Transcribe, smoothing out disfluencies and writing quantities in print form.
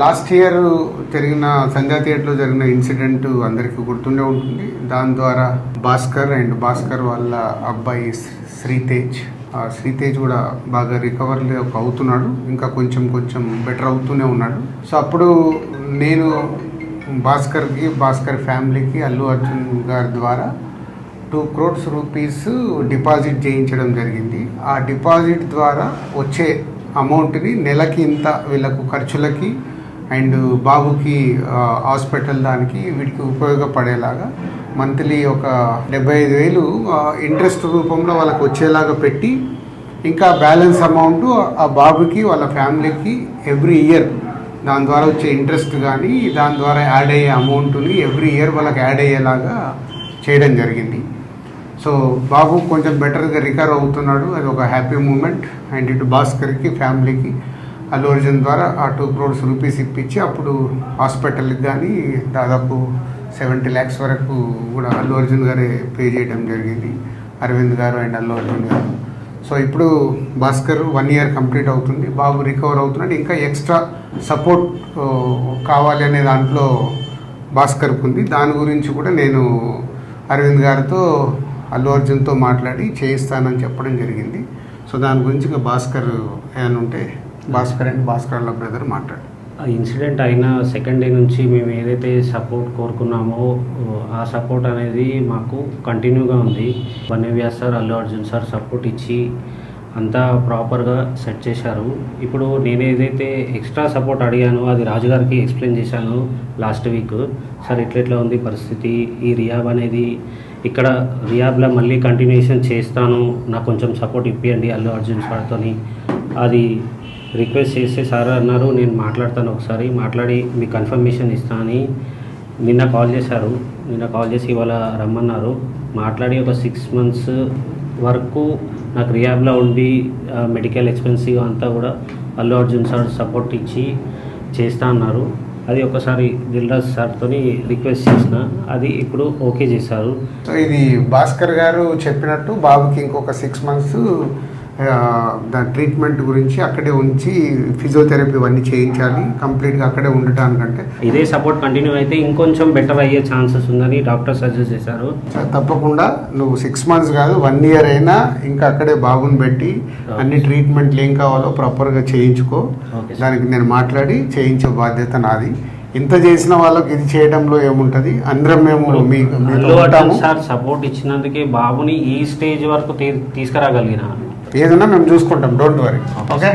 Last year జరిగిన సంధ్యా థియేటర్లో జరిగిన ఇన్సిడెంట్ అందరికీ గుర్తుండే ఉంటుంది. దాని ద్వారా భాస్కర్ వాళ్ళ అబ్బాయి శ్రీతేజ్ కూడా బాగా రికవర్ అవుతున్నాడు, ఇంకా కొంచెం బెటర్ అవుతూనే ఉన్నాడు. సో అప్పుడు నేను భాస్కర్ ఫ్యామిలీకి అల్లు అర్జున్ గారి ద్వారా 2 crores రూపీస్ డిపాజిట్ చేయించడం జరిగింది. ఆ డిపాజిట్ ద్వారా వచ్చే అమౌంట్ని నెలకి ఇంత వీళ్ళకు ఖర్చులకి అండ్ బాబుకి హాస్పిటల్ దానికి వీటికి ఉపయోగపడేలాగా మంత్లీ ఒక 75,000 ఇంట్రెస్ట్ రూపంలో వాళ్ళకి వచ్చేలాగా పెట్టి, ఇంకా బ్యాలెన్స్ అమౌంట్ ఆ బాబుకి వాళ్ళ ఫ్యామిలీకి ఎవ్రీ ఇయర్ దాని ద్వారా వచ్చే ఇంట్రెస్ట్ కానీ దాని ద్వారా యాడ్ అయ్యే అమౌంట్ని ఎవ్రీ ఇయర్ వాళ్ళకి యాడ్ అయ్యేలాగా చేయడం జరిగింది. సో బాబు కొంచెం బెటర్గా రికవర్ అవుతున్నాడు, అది ఒక హ్యాపీ మూమెంట్. అండ్ ఇటు భాస్కర్కి ఫ్యామిలీకి అల్లు అర్జున్ ద్వారా ఆ 2 crores రూపీస్ ఇప్పించి అప్పుడు హాస్పిటల్కి కానీ దాదాపు 70 lakhs వరకు కూడా అల్లు అర్జున్ గారే పే చేయడం జరిగింది, అరవింద్ గారు అండ్ అల్లు అర్జున్ గారు. సో ఇప్పుడు భాస్కర్ 1 year కంప్లీట్ అవుతుంది, బాబు రికవర్ అవుతున్నాడు. ఇంకా ఎక్స్ట్రా సపోర్ట్ కావాలి అనే దాంట్లో భాస్కర్కి ఉంది. దాని గురించి కూడా నేను అరవింద్ గారితో అల్లు అర్జున్తో మాట్లాడి చేయిస్తానని చెప్పడం జరిగింది. సో దాని గురించి ఇంకా భాస్కర్ ఏమైనా ఉంటే భాస్కర్ వాళ్ళ బ్రదర్ మాట్లాడు. ఆ ఇన్సిడెంట్ అయిన సెకండ్ డే నుంచి మేము ఏదైతే సపోర్ట్ కోరుకున్నామో ఆ సపోర్ట్ అనేది మాకు కంటిన్యూగా ఉంది. వన్యవ్యాస్ sir, Allu Arjun sir support ఇచ్చి అంతా ప్రాపర్గా సెట్ చేశారు. ఇప్పుడు నేను ఏదైతే ఎక్స్ట్రా సపోర్ట్ అడిగానో అది రాజుగారికి ఎక్స్ప్లెయిన్ చేశాను లాస్ట్ వీక్. సార్ ఇట్లా ఉంది పరిస్థితి, ఈ రియాబ్ అనేది ఇక్కడ రియాబ్లో మళ్ళీ కంటిన్యూషన్ చేస్తాను, నాకు కొంచెం సపోర్ట్ ఇప్పియండి అల్లు అర్జున్ సార్తో అది రిక్వెస్ట్ చేస్తే సార్ అన్నారు నేను మాట్లాడతాను, ఒకసారి మాట్లాడి మీకు కన్ఫర్మేషన్ ఇస్తానని నిన్న కాల్ చేశారు. నిన్న కాల్ చేసి ఇవాళ రమ్మన్నారు. మాట్లాడి ఒక 6 months వరకు నాకు రియాబ్లో ఉండి మెడికల్ ఎక్స్పెన్సివ్ అంతా కూడా అల్లు అర్జున్ సార్ సపోర్ట్ ఇచ్చి చేస్తా అన్నారు. అది ఒకసారి దిల్రాజ్ సార్తో రిక్వెస్ట్ చేసిన, అది ఇప్పుడు ఓకే చేశారు. సో ఇది భాస్కర్ గారు చెప్పినట్టు బాబుకి ఇంకొక 6 months దాని ట్రీట్మెంట్ గురించి అక్కడే ఉంచి ఫిజియోథెరపీ ఇవన్నీ చేయించాలి, కంప్లీట్గా అక్కడే ఉండటానికంటే ఇదే సపోర్ట్ కంటిన్యూ అయితే ఇంకొంచెం బెటర్ అయ్యే ఛాన్సెస్ ఉందని డాక్టర్ సజెస్ట్ చేశారు. తప్పకుండా నువ్వు 6 months కాదు 1 year అయినా ఇంకా అక్కడే బాబుని పెట్టి అన్ని ట్రీట్మెంట్లు ఏం కావాలో ప్రాపర్గా చేయించుకో. దానికి నేను మాట్లాడి చేయించే బాధ్యత నాది. ఇంత చేసిన వాళ్ళకి ఇది చేయడంలో ఏముంటుంది, అందరం మేము సార్ సపోర్ట్ ఇచ్చినందుకే బాబుని ఈ స్టేజ్ వరకు తీసుకురాగలిగిన ఏదన్నా మేము చూసుకుంటాం, డోంట్ వరీ. ఓకే.